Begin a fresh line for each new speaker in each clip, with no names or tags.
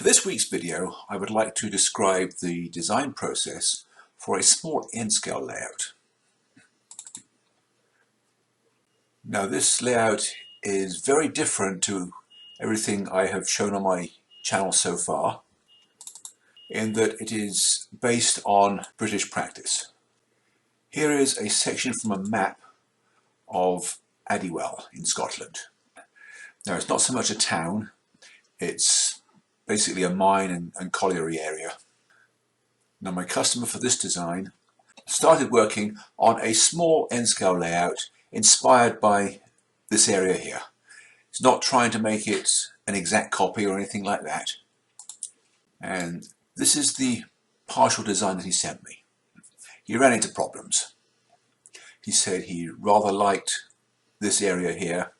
For this week's video, I would like to describe the design process for a small N-scale layout. Now, this layout is very different to everything I have shown on my channel so far, in that it is based on British practice. Here is a section from a map of Addiewell in Scotland. Now, it's not so much a town, it's basically a mine and colliery area. Now, my customer for this design started working on a small N-scale layout inspired by this area here. He's not trying to make it an exact copy or anything like that. And this is the partial design that he sent me. He ran into problems. He said he rather liked this area here.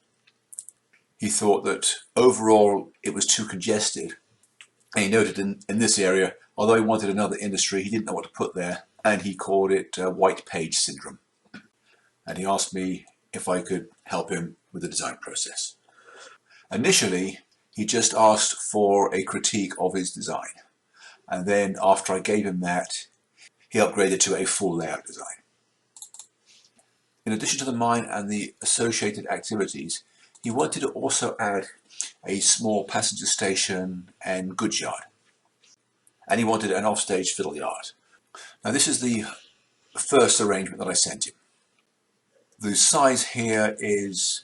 He thought that overall it was too congested. And he noted in this area, although he wanted another industry, he didn't know what to put there, and he called it white page syndrome. And he asked me if I could help him with the design process. Initially, he just asked for a critique of his design. And then after I gave him that, he upgraded to a full layout design. In addition to the mine and the associated activities, he wanted to also add a small passenger station and goods yard. And he wanted an offstage fiddle yard. Now, this is the first arrangement that I sent him. The size here is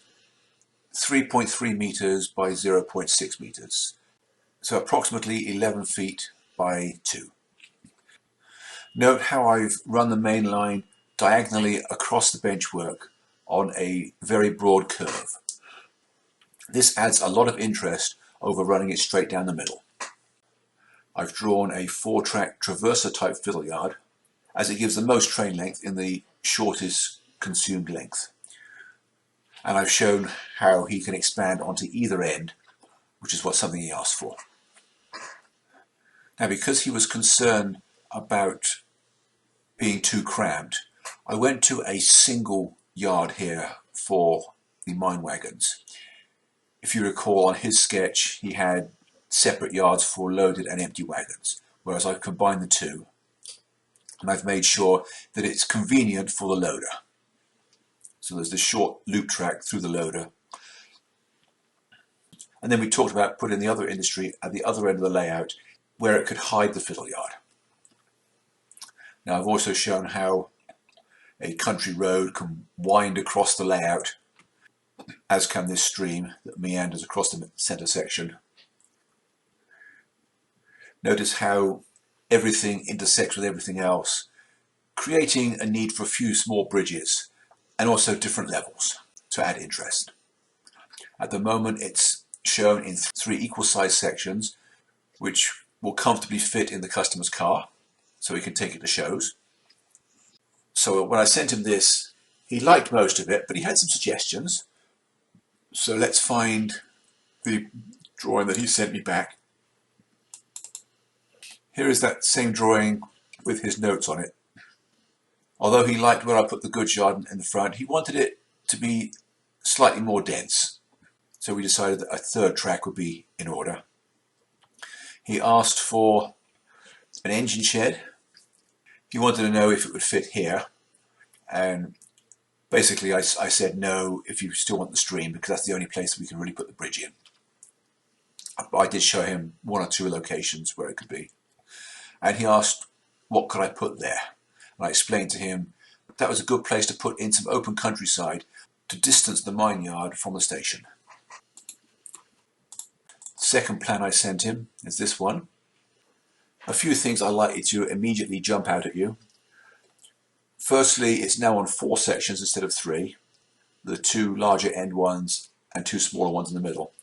3.3 meters by 0.6 meters. So approximately 11 feet by 2. Note how I've run the main line diagonally across the benchwork on a very broad curve. This adds a lot of interest over running it straight down the middle. I've drawn a 4-track traverser type fiddle yard, as it gives the most train length in the shortest consumed length. And I've shown how he can expand onto either end, which is something he asked for. Now, because he was concerned about being too cramped, I went to a single yard here for the mine wagons. If you recall, on his sketch, he had separate yards for loaded and empty wagons, whereas I've combined the two, and I've made sure that it's convenient for the loader. So there's this short loop track through the loader. And then we talked about putting the other industry at the other end of the layout where it could hide the fiddle yard. Now, I've also shown how a country road can wind across the layout, as can this stream that meanders across the centre section. Notice how everything intersects with everything else, creating a need for a few small bridges and also different levels to add interest. At the moment, it's shown in 3 equal-sized sections, which will comfortably fit in the customer's car, so he can take it to shows. So when I sent him this, he liked most of it, but he had some suggestions. So let's find the drawing that he sent me back. Here is that same drawing with his notes on it. Although he liked where I put the goods yard in the front, he wanted it to be slightly more dense. So we decided that a 3rd track would be in order. He asked for an engine shed. He wanted to know if it would fit here. And basically, I said no if you still want the stream, because that's the only place we can really put the bridge in. I did show him 1 or 2 locations where it could be. And he asked, what could I put there? And I explained to him that was a good place to put in some open countryside to distance the mine yard from the station. The second plan I sent him is this one. A few things are likely to immediately jump out at you. Firstly, it's now on 4 sections instead of 3, the 2 larger end ones and 2 smaller ones in the middle.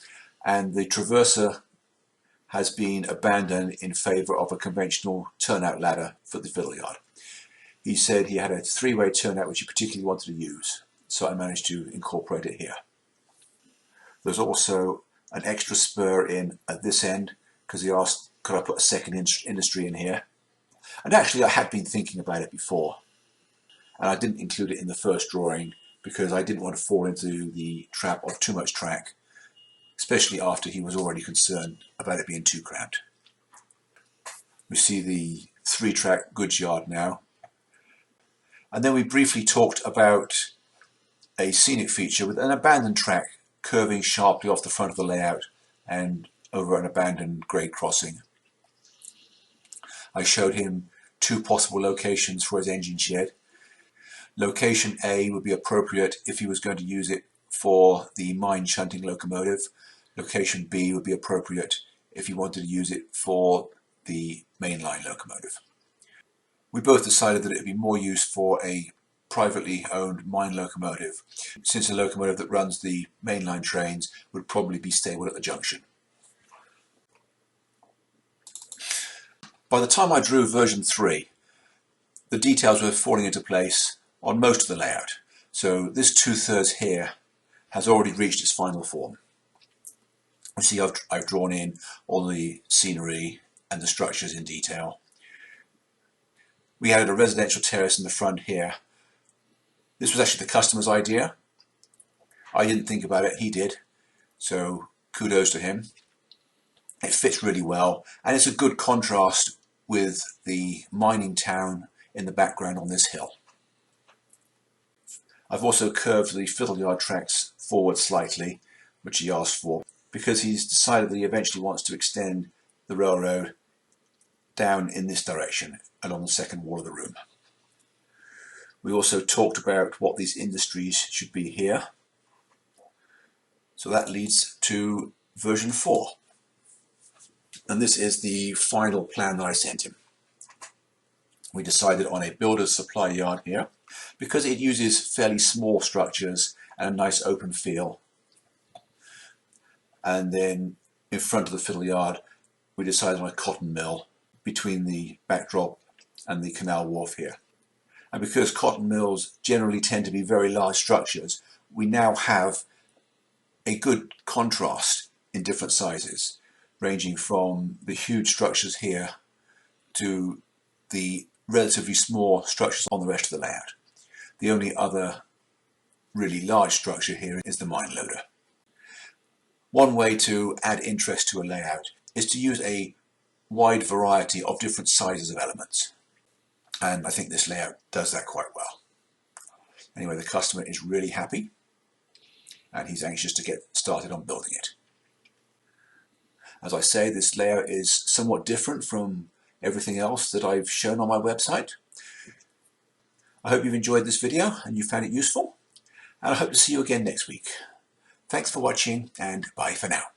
And the traverser has been abandoned in favour of a conventional turnout ladder for the fiddle yard. He said he had a 3-way turnout which he particularly wanted to use, so I managed to incorporate it here. There's also an extra spur in at this end, because he asked, could I put a second industry in here? And actually I had been thinking about it before, and I didn't include it in the first drawing because I didn't want to fall into the trap of too much track, especially after he was already concerned about it being too cramped. We see the 3-track goods yard now. And then we briefly talked about a scenic feature with an abandoned track curving sharply off the front of the layout and over an abandoned grade crossing. I showed him 2 possible locations for his engine shed. Location A would be appropriate if he was going to use it for the mine shunting locomotive. Location B would be appropriate if he wanted to use it for the mainline locomotive. We both decided that it would be more use for a privately owned mine locomotive, since a locomotive that runs the mainline trains would probably be stable at the junction. By the time I drew version 3, the details were falling into place on most of the layout. So this 2/3 here has already reached its final form. You see I've drawn in all the scenery and the structures in detail. We added a residential terrace in the front here. This was actually the customer's idea. I didn't think about it, he did. So kudos to him. It fits really well, and it's a good contrast with the mining town in the background on this hill. I've also curved the fiddle yard tracks forward slightly, which he asked for, because he's decided that he eventually wants to extend the railroad down in this direction along the second wall of the room. We also talked about what these industries should be here. So that leads to version 4. And this is the final plan that I sent him. We decided on a builder's supply yard here because it uses fairly small structures and a nice open feel. And then in front of the fiddle yard, we decided on a cotton mill between the backdrop and the canal wharf here. And because cotton mills generally tend to be very large structures, we now have a good contrast in different sizes, ranging from the huge structures here to the relatively small structures on the rest of the layout. The only other really large structure here is the mine loader. One way to add interest to a layout is to use a wide variety of different sizes of elements. And I think this layout does that quite well. Anyway, the customer is really happy and he's anxious to get started on building it. As I say, this layout is somewhat different from everything else that I've shown on my website. I hope you've enjoyed this video and you found it useful, and I hope to see you again next week. Thanks for watching, and bye for now.